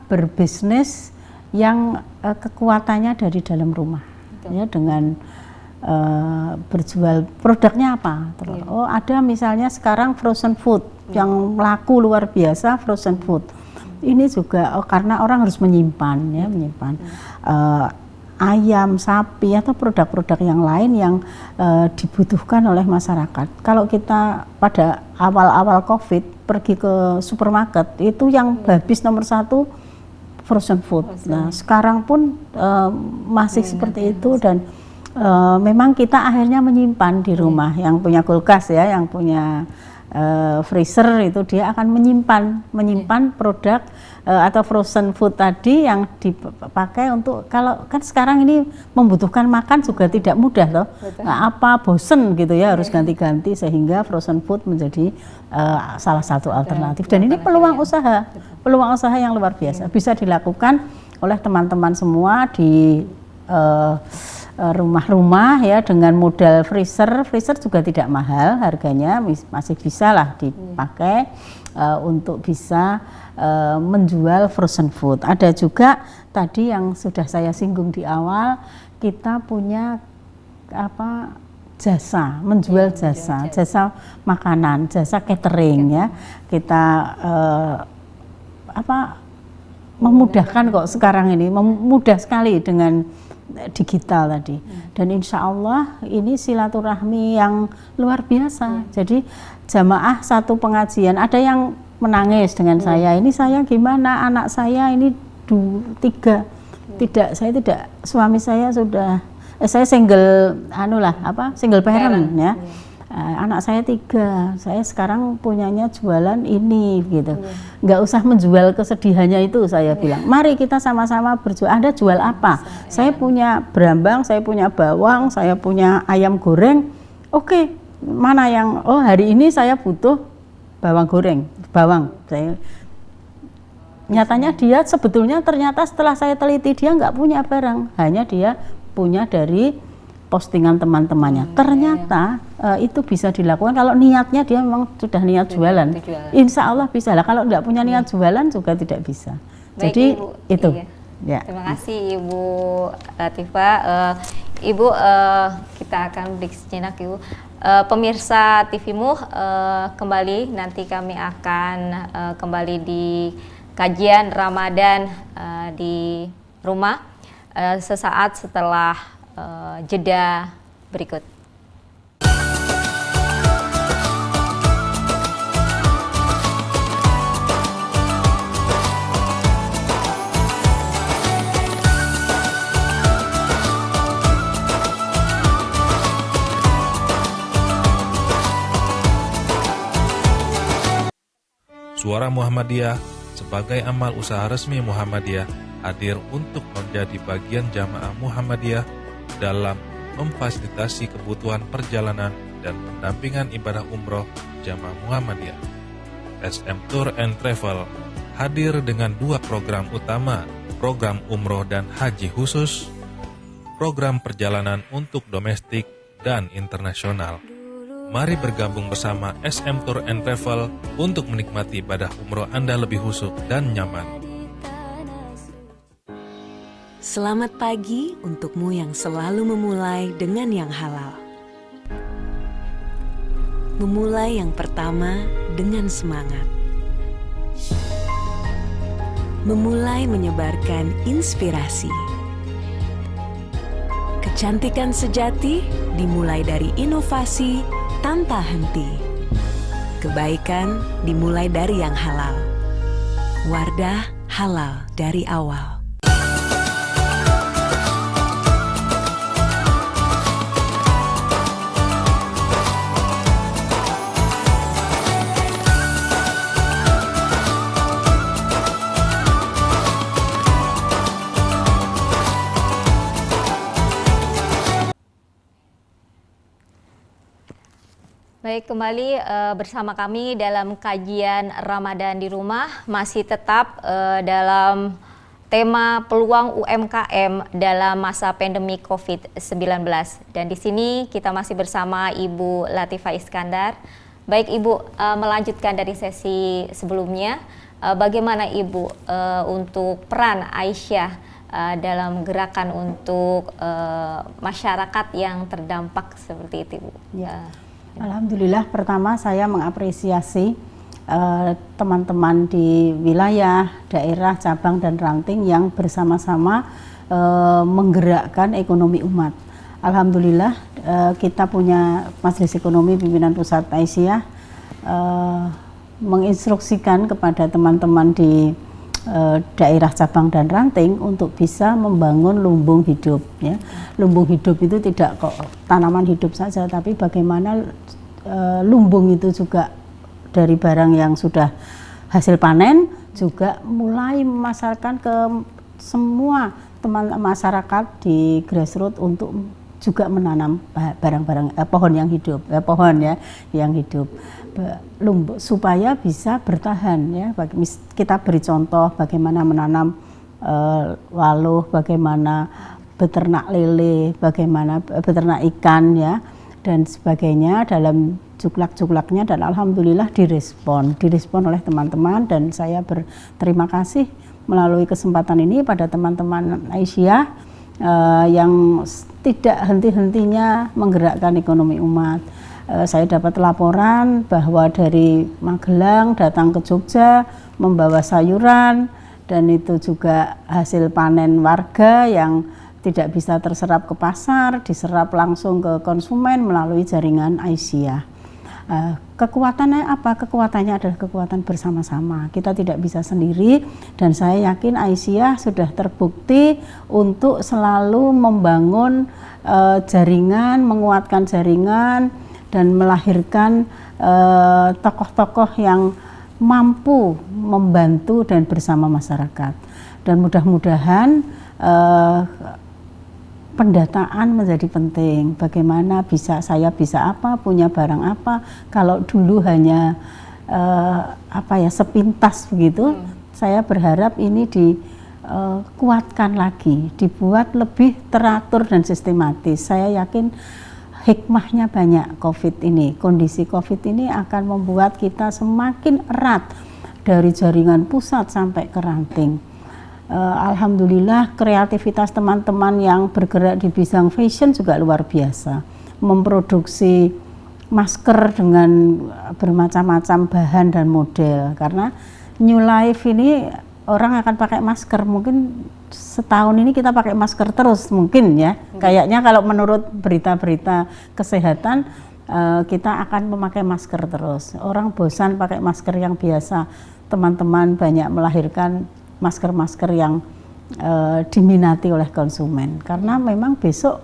berbisnis yang kekuatannya dari dalam rumah. Ya, dengan berjual produknya apa. Oh, ada misalnya sekarang frozen food yang laku luar biasa, frozen food. Ini juga karena orang harus menyimpan ya, ayam, sapi atau produk-produk yang lain yang dibutuhkan oleh masyarakat. Kalau kita pada awal-awal COVID pergi ke supermarket, itu yang habis nomor 1 frozen food. Nah, sekarang pun masih seperti itu, dan memang kita akhirnya menyimpan di rumah. Yang punya kulkas ya, yang punya freezer itu dia akan menyimpan produk atau frozen food tadi yang dipakai untuk, kalau kan sekarang ini membutuhkan makan juga tidak mudah loh. Nah, bosen gitu ya, harus ganti-ganti, sehingga frozen food menjadi salah satu alternatif. Dan ini peluang usaha yang luar biasa, bisa dilakukan oleh teman-teman semua di rumah-rumah ya, dengan modal freezer juga tidak mahal harganya, masih bisa lah dipakai untuk bisa menjual frozen food. Ada juga tadi yang sudah saya singgung di awal, kita punya jasa, menjual jasa makanan, jasa catering ya. Kita memudahkan kok sekarang ini, mudah sekali dengan digital tadi. Dan insya Allah ini silaturahmi yang luar biasa. Jadi jamaah satu pengajian, ada yang menangis dengan saya, ini saya gimana, anak saya ini 3, saya tidak, suami saya sudah, saya single single parent ya. Anak saya 3, saya sekarang punyanya jualan ini gitu. Nggak usah menjual kesedihannya itu, saya bilang. Mari kita sama-sama berjual. Anda jual apa? Saya punya berambang, saya punya bawang, saya punya ayam goreng. Oke, mana yang hari ini saya butuh bawang. Nyatanya dia sebetulnya ternyata setelah saya teliti dia nggak punya barang, hanya dia punya dari postingan teman-temannya. Ternyata itu bisa dilakukan kalau niatnya dia memang sudah niat jualan. Insya Allah bisa lah. Kalau tidak punya niat jualan juga tidak bisa. Baik, jadi Ibu. itu. Iya. Ya. Terima kasih Ibu Latifah. Ibu, kita akan break sejenak Ibu. Pemirsa TVMU, kembali nanti kami akan kembali di kajian Ramadan di rumah sesaat setelah jeda berikut. Suara Muhammadiyah sebagai amal usaha resmi Muhammadiyah hadir untuk menjadi bagian jamaah Muhammadiyah dalam memfasilitasi kebutuhan perjalanan dan pendampingan ibadah umroh jamaah Muhammadiyah. SM Tour and Travel hadir dengan 2 program utama, program umroh dan haji khusus, program perjalanan untuk domestik dan internasional. Mari bergabung bersama SM Tour and Travel untuk menikmati ibadah umroh Anda lebih khusyuk dan nyaman. Selamat pagi untukmu yang selalu memulai dengan yang halal. Memulai yang pertama dengan semangat. Memulai menyebarkan inspirasi. Kecantikan sejati dimulai dari inovasi tanpa henti. Kebaikan dimulai dari yang halal. Wardah halal dari awal. Baik, kembali bersama kami dalam kajian Ramadan di Rumah, masih tetap dalam tema peluang UMKM dalam masa pandemi COVID-19. Dan di sini kita masih bersama Ibu Latifah Iskandar. Baik Ibu, melanjutkan dari sesi sebelumnya, bagaimana Ibu untuk peran Aisyah dalam gerakan untuk masyarakat yang terdampak seperti itu, Ibu? Ya. Alhamdulillah, pertama saya mengapresiasi teman-teman di wilayah, daerah, cabang dan ranting yang bersama-sama menggerakkan ekonomi umat. Alhamdulillah, kita punya Majelis Ekonomi Pimpinan Pusat Aisyah menginstruksikan kepada teman-teman di daerah cabang dan ranting untuk bisa membangun lumbung hidup, ya. Lumbung hidup itu tidak kok tanaman hidup saja, tapi bagaimana lumbung itu juga dari barang yang sudah hasil panen juga mulai memasarkan ke semua teman masyarakat di grassroots untuk juga menanam barang-barang pohon yang hidup, pohon ya yang hidup, supaya bisa bertahan, ya. Kita beri contoh bagaimana menanam waluh, bagaimana beternak lele, bagaimana beternak ikan, ya, dan sebagainya dalam juklak-juklaknya, dan alhamdulillah direspon oleh teman-teman, dan saya berterima kasih melalui kesempatan ini pada teman-teman Aisyah yang tidak henti-hentinya menggerakkan ekonomi umat. Saya dapat laporan bahwa dari Magelang datang ke Jogja membawa sayuran, dan itu juga hasil panen warga yang tidak bisa terserap ke pasar, diserap langsung ke konsumen melalui jaringan Aisyah. Kekuatannya apa? Kekuatannya adalah kekuatan bersama-sama. Kita tidak bisa sendiri, dan saya yakin Aisyah sudah terbukti untuk selalu membangun jaringan, menguatkan jaringan, dan melahirkan tokoh-tokoh yang mampu membantu dan bersama masyarakat. Dan mudah-mudahan pendataan menjadi penting. Bagaimana saya bisa apa, punya barang apa. Kalau dulu hanya sepintas begitu, saya berharap ini dikuatkan lagi, dibuat lebih teratur dan sistematis. Saya yakin hikmahnya banyak COVID ini. Kondisi COVID ini akan membuat kita semakin erat dari jaringan pusat sampai ke ranting. Alhamdulillah, kreativitas teman-teman yang bergerak di bidang fashion juga luar biasa, memproduksi masker dengan bermacam-macam bahan dan model, karena new life ini orang akan pakai masker. Mungkin setahun ini kita pakai masker terus mungkin, ya. Kayaknya kalau menurut berita-berita kesehatan kita akan memakai masker terus. Orang bosan pakai masker yang biasa. Teman-teman banyak melahirkan masker-masker yang diminati oleh konsumen, karena memang besok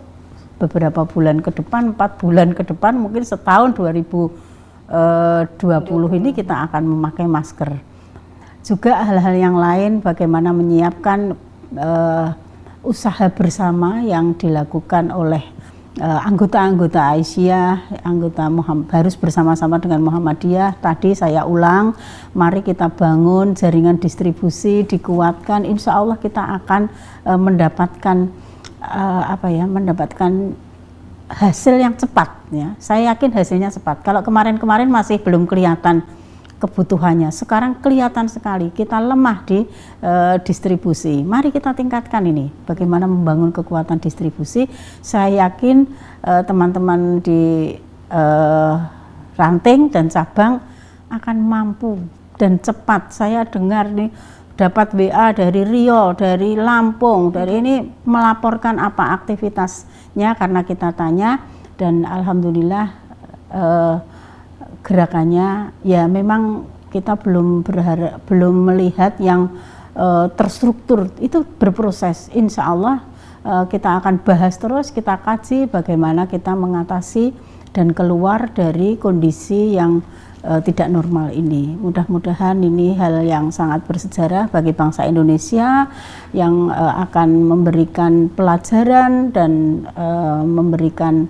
beberapa bulan ke depan, 4 bulan ke depan, mungkin setahun 2020 ini kita akan memakai masker. Juga hal-hal yang lain, bagaimana menyiapkan usaha bersama yang dilakukan oleh anggota-anggota Aisyah, anggota harus bersama-sama dengan Muhammadiyah. Tadi saya ulang, mari kita bangun jaringan distribusi, dikuatkan. Insya Allah kita akan mendapatkan hasil yang cepat, ya. Saya yakin hasilnya cepat. Kalau kemarin-kemarin masih belum kelihatan kebutuhannya, sekarang kelihatan sekali kita lemah di distribusi. Mari kita tingkatkan ini, bagaimana membangun kekuatan distribusi. Saya yakin teman-teman di ranting dan cabang akan mampu dan cepat. Saya dengar nih, dapat WA dari Riau, dari Lampung, dari ini melaporkan apa aktivitasnya karena kita tanya, dan alhamdulillah gerakannya, ya memang kita belum melihat yang terstruktur, itu berproses. Insya Allah kita akan bahas terus, kita kaji bagaimana kita mengatasi dan keluar dari kondisi yang tidak normal ini. Mudah-mudahan ini hal yang sangat bersejarah bagi bangsa Indonesia, yang akan memberikan pelajaran dan memberikan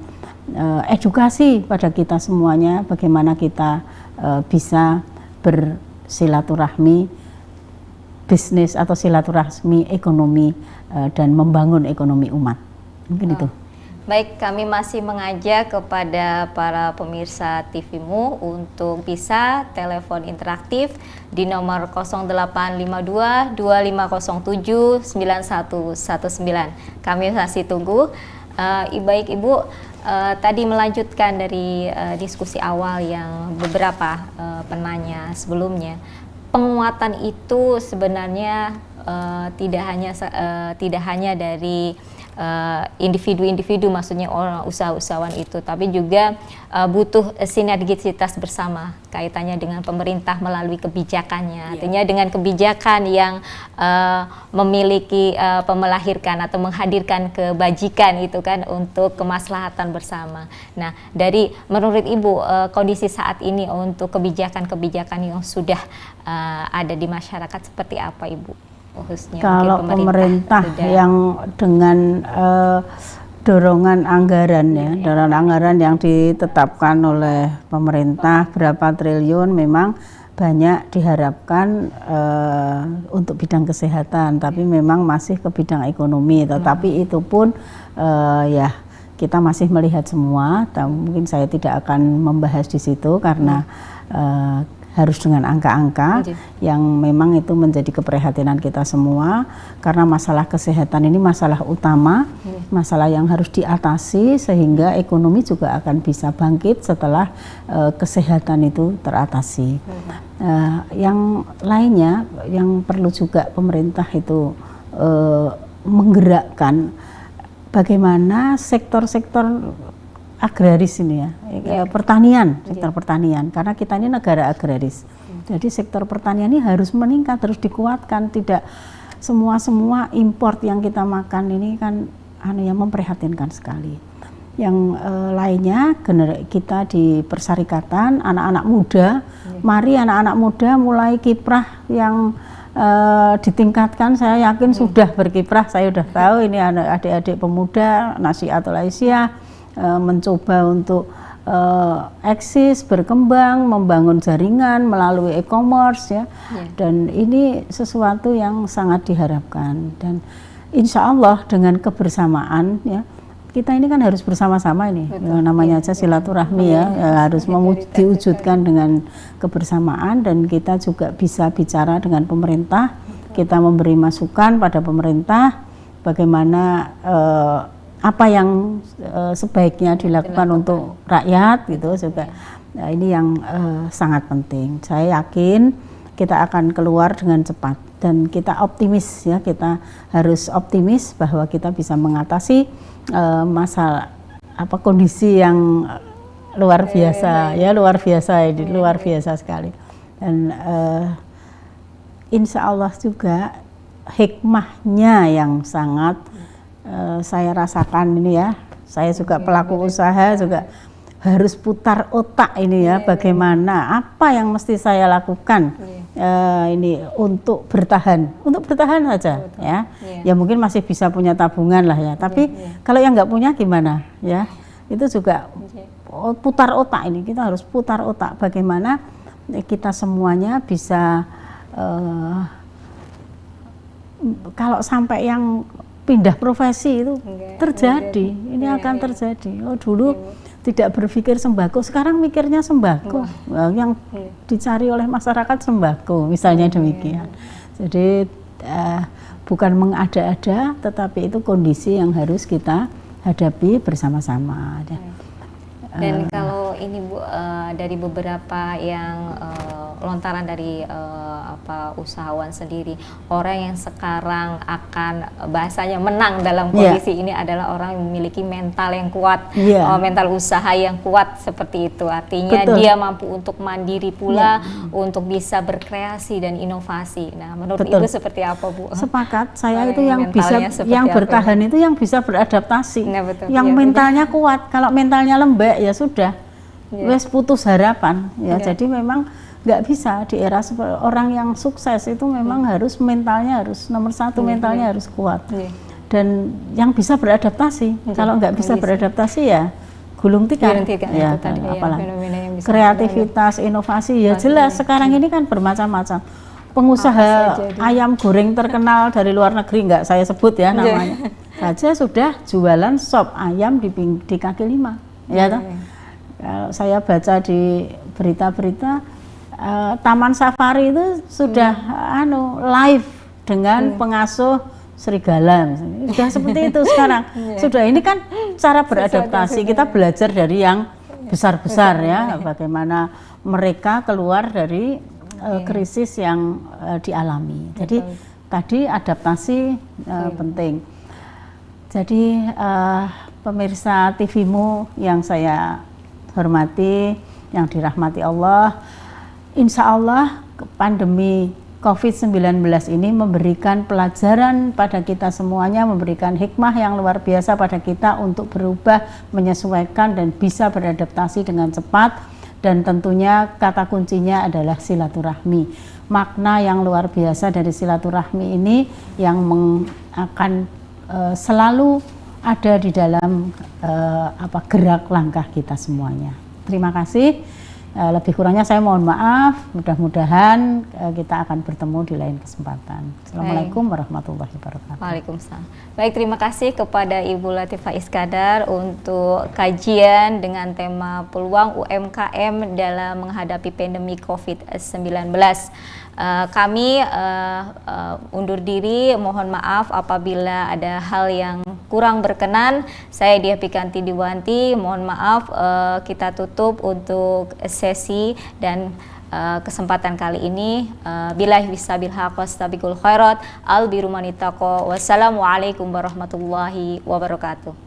edukasi pada kita semuanya bagaimana kita bisa bersilaturahmi bisnis atau silaturahmi ekonomi dan membangun ekonomi umat. Mungkin itu. Baik, kami masih mengajak kepada para pemirsa TVMU untuk bisa telepon interaktif di nomor 0852 2507 9119. Kami masih tunggu. Baik Ibu, tadi melanjutkan dari diskusi awal yang beberapa penanya sebelumnya. Penguatan itu sebenarnya tidak hanya dari individu-individu, maksudnya orang usahawan itu, tapi juga butuh sinergisitas bersama kaitannya dengan pemerintah melalui kebijakannya. Artinya dengan kebijakan yang memiliki melahirkan atau menghadirkan kebajikan itu kan untuk kemaslahatan bersama. Nah, dari menurut Ibu kondisi saat ini untuk kebijakan-kebijakan yang sudah ada di masyarakat seperti apa Ibu? Khususnya kalau pemerintah yang dengan dorongan anggaran dorongan anggaran yang ditetapkan oleh pemerintah berapa triliun, memang banyak diharapkan untuk bidang kesehatan, tapi memang masih ke bidang ekonomi. Tetapi itu pun ya kita masih melihat semua. Mungkin saya tidak akan membahas di situ karena harus dengan angka-angka yang memang itu menjadi keprihatinan kita semua, karena masalah kesehatan ini masalah utama, masalah yang harus diatasi sehingga ekonomi juga akan bisa bangkit setelah kesehatan itu teratasi. Yang lainnya yang perlu juga pemerintah itu menggerakkan bagaimana sektor-sektor agraris ini pertanian, sektor pertanian, karena kita ini negara agraris. Jadi sektor pertanian ini harus meningkat, harus dikuatkan. Tidak semua import yang kita makan ini kan yang memprihatinkan sekali. Yang lainnya kita di persyarikatan, anak-anak muda, mari anak-anak muda mulai kiprah yang ditingkatkan. Saya yakin sudah berkiprah, saya sudah tahu ini adik-adik pemuda Nasihat Al-Aisyah mencoba untuk eksis, berkembang, membangun jaringan melalui e-commerce dan ini sesuatu yang sangat diharapkan, dan insya Allah dengan kebersamaan kita ini kan harus bersama-sama ini. Namanya aja silaturahmi harus diwujudkan dengan kebersamaan, dan kita juga bisa bicara dengan pemerintah, kita memberi masukan pada pemerintah bagaimana apa yang sebaiknya dilakukan untuk rakyat gitu juga. Nah, ini yang sangat penting. Saya yakin kita akan keluar dengan cepat, dan kita optimis kita harus optimis bahwa kita bisa mengatasi masalah kondisi yang luar biasa luar biasa sekali. Dan insya Allah juga hikmahnya yang sangat saya rasakan ini saya juga pelaku usaha juga harus putar otak ini bagaimana apa yang mesti saya lakukan ini untuk bertahan saja ya mungkin masih bisa punya tabungan lah tapi kalau yang nggak punya gimana itu juga putar otak. Ini kita harus putar otak bagaimana kita semuanya bisa kalau sampai yang pindah profesi itu terjadi, ini akan terjadi. Dulu tidak berpikir sembako, sekarang mikirnya sembako. Yang dicari oleh masyarakat sembako, misalnya demikian. Jadi bukan mengada-ada, tetapi itu kondisi yang harus kita hadapi bersama-sama. Dan kalau ini Bu, dari beberapa yang lontaran dari usahawan sendiri, orang yang sekarang akan bahasanya menang dalam kondisi ini adalah orang yang memiliki mental yang kuat, mental usaha yang kuat seperti itu. Artinya dia mampu untuk mandiri pula, untuk bisa berkreasi dan inovasi. Nah, menurut Ibu seperti apa Bu? Sepakat, saya itu yang bisa, yang bertahan itu yang bisa beradaptasi, yang mentalnya kuat. Kalau mentalnya lembek ya sudah, wes putus harapan Jadi memang nggak bisa di era orang yang sukses itu memang harus mentalnya harus nomor satu, mentalnya harus kuat dan yang bisa beradaptasi. Kalau nggak bisa beradaptasi ya gulung tikar. Ya, itu tadi apalagi fenomena yang bisa kreativitas, inovasi ya jelas sekarang ini kan bermacam-macam. Pengusaha ayam goreng terkenal dari luar negeri, nggak saya sebut ya namanya, saja sudah jualan sop ayam di kaki lima, ya toh. Saya baca di berita-berita taman safari itu sudah live dengan pengasuh serigala, sudah seperti itu sekarang. Sudah, ini kan cara beradaptasi, kita belajar dari yang besar-besar ya, bagaimana mereka keluar dari krisis yang dialami. Jadi tadi adaptasi penting. Jadi pemirsa TV-mu yang saya hormati, yang dirahmati Allah, insya Allah pandemi COVID-19 ini memberikan pelajaran pada kita semuanya, memberikan hikmah yang luar biasa pada kita untuk berubah, menyesuaikan dan bisa beradaptasi dengan cepat. Dan tentunya kata kuncinya adalah silaturahmi. Makna yang luar biasa dari silaturahmi ini yang akan selalu ada di dalam gerak langkah kita semuanya. Terima kasih. Lebih kurangnya saya mohon maaf. Mudah-mudahan kita akan bertemu di lain kesempatan. Assalamualaikum warahmatullahi wabarakatuh. Waalaikumsalam. Baik, terima kasih kepada Ibu Latifah Iskandar untuk kajian dengan tema peluang UMKM dalam menghadapi pandemi COVID-19. Kami undur diri, mohon maaf apabila ada hal yang kurang berkenan. Saya Diah Pikanti Diwanti, mohon maaf, kita tutup untuk sesi dan kesempatan kali ini. Billahi bisabil haq wastabiqul khairat, al biru manitaqo. Wassalamualaikum warahmatullahi wabarakatuh.